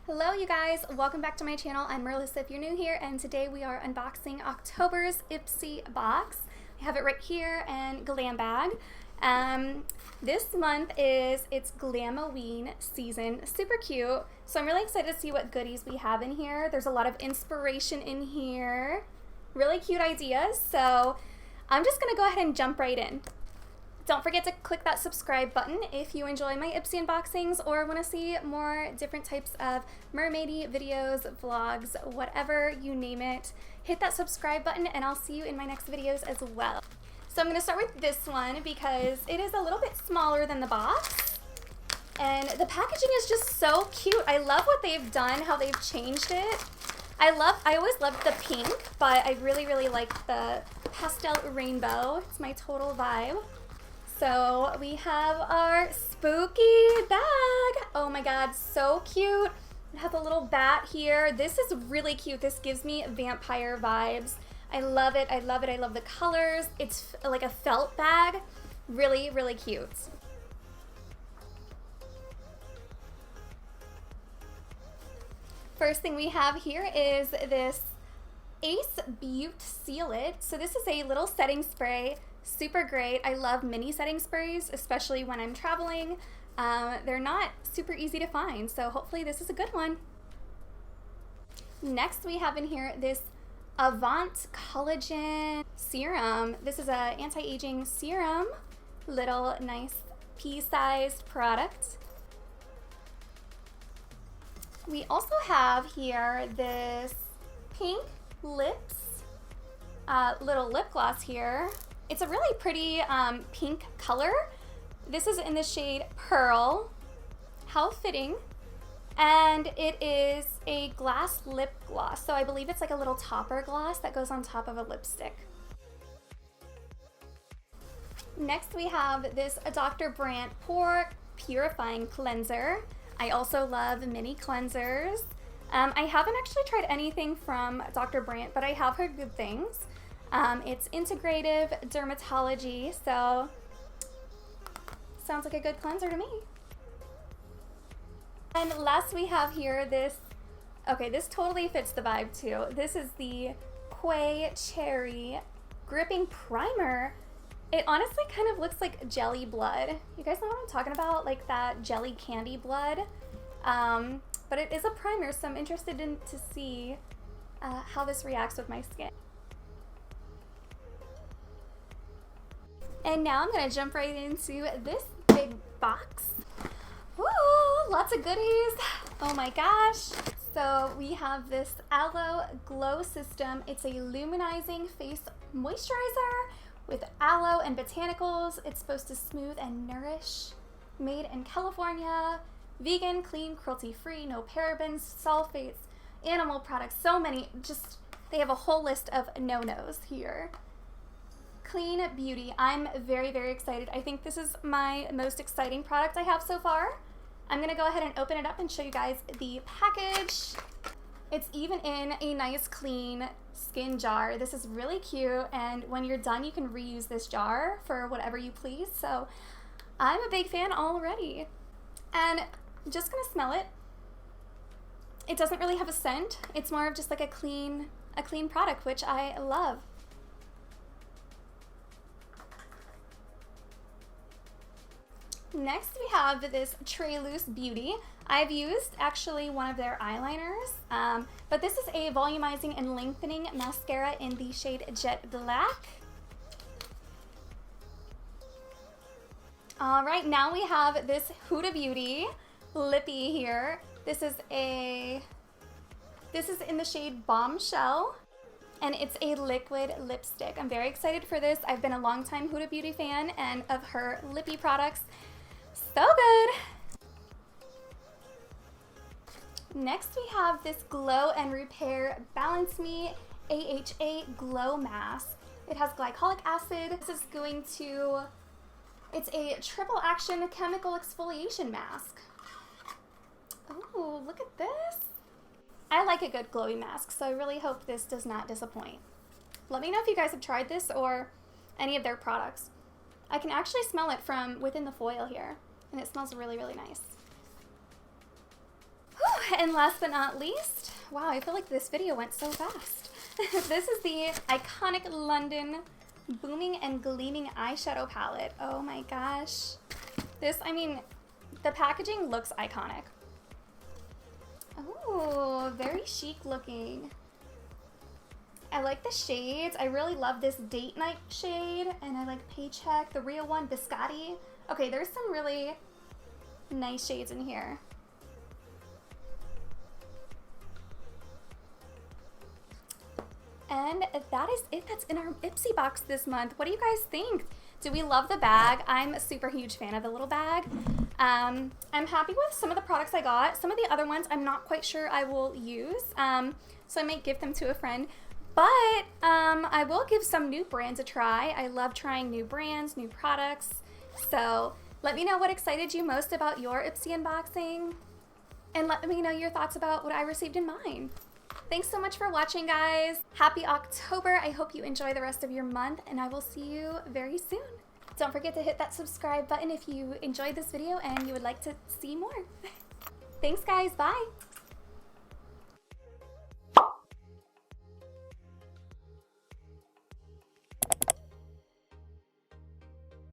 Hello you guys, welcome back to my channel. I'm Merlissa if you're new here, and today we are unboxing October's IPSY box. I have it right here and Glam bag. This month is its Glamoween season, super cute. So I'm really excited to see what goodies we have in here. There's a lot of inspiration in here, really cute ideas. So I'm just gonna go ahead and jump right in. Don't forget to click that subscribe button if you enjoy my IPSY unboxings or want to see more different types of mermaidy videos, vlogs, whatever you name it. Hit that subscribe button and I'll see you in my next videos as well. So I'm going to start with this one because it is a little bit smaller than the box. And the packaging is just so cute. I love what they've done, how they've changed it. I always loved the pink, but I really like the pastel rainbow. It's my total vibe. So we have our spooky bag. Oh my god, so cute. It has a little bat here. This is really cute. This gives me vampire vibes. I love it. I love it. I love the colors. It's like a felt bag. Really cute. First thing we have here is this Ace Butte Seal It. So this is a little setting spray. Super great. I love mini setting sprays, especially when I'm traveling. They're not super easy to find, so hopefully this is a good one. Next we have in here this Avant Collagen Serum. This is a anti-aging serum, little nice pea-sized product. We also have here this pink lips, little lip gloss here. It's a really pretty pink color. This is in the shade Pearl. How fitting. And it is a glass lip gloss. So I believe it's like a little topper gloss that goes on top of a lipstick. Next we have this Dr. Brandt Pore Purifying Cleanser. I also love mini cleansers. I haven't actually tried anything from Dr. Brandt, but I have heard good things. It's integrative dermatology, so sounds like a good cleanser to me. And last we have here this, okay, this totally fits the vibe too. This is the Quay Cherry Gripping Primer. It honestly kind of looks like jelly blood. You guys know what I'm talking about? Like that jelly candy blood. But it is a primer, so I'm interested to see how this reacts with my skin. And now I'm gonna jump right into this big box. Woo, lots of goodies. Oh my gosh. So we have this Aloe Glow System. It's a luminizing face moisturizer with aloe and botanicals. It's supposed to smooth and nourish. Made in California. Vegan, clean, cruelty-free, no parabens, sulfates, animal products, so many. Just, they have a whole list of no-nos here. Clean beauty. I'm very excited. I think this is my most exciting product I have so far. I'm gonna go ahead and open it up and show you guys the package. It's even in a nice clean skin jar. This is really cute, and when you're done you can reuse this jar for whatever you please. So I'm a big fan already. And I'm just gonna smell it. It doesn't really have a scent. It's more of just like a clean product, which I love. Next we have this Trailus Beauty. I've used actually one of their eyeliners, but this is a volumizing and lengthening mascara in the shade Jet Black. All right, now we have this Huda Beauty Lippy here. This is in the shade Bombshell, and it's a liquid lipstick. I'm very excited for this. I've been a longtime Huda Beauty fan and of her lippy products. So good. Next we have this Glow and Repair Balance Me AHA Glow Mask. It has glycolic acid. This is it's a triple action chemical exfoliation mask. Oh, look at this. I like a good glowy mask, so I really hope this does not disappoint. Let me know if you guys have tried this or any of their products. I can actually smell it from within the foil here, and it smells really nice. Whew. and last but not least, wow, I feel like this video went so fast. This is the iconic London Booming and Gleaming Eyeshadow Palette. Oh my gosh. This, I mean, the packaging looks iconic. Oh, very chic looking. I like the shades. I really love this Date Night shade, and I like Paycheck, the real one, Biscotti. Okay, there's some really nice shades in here. And that is it. That's in our IPSY box this month. What do you guys think? Do we love the bag? I'm a super huge fan of the little bag. I'm happy with some of the products I got. Some of the other ones I'm not quite sure I will use, so I might give them to a friend. But I will give some new brands a try. I love trying new brands, new products. So let me know what excited you most about your IPSY unboxing, and let me know your thoughts about what I received in mine. Thanks so much for watching, guys. Happy October. I hope you enjoy the rest of your month, and I will see you very soon. Don't forget to hit that subscribe button if you enjoyed this video and you would like to see more. Thanks, guys. Bye.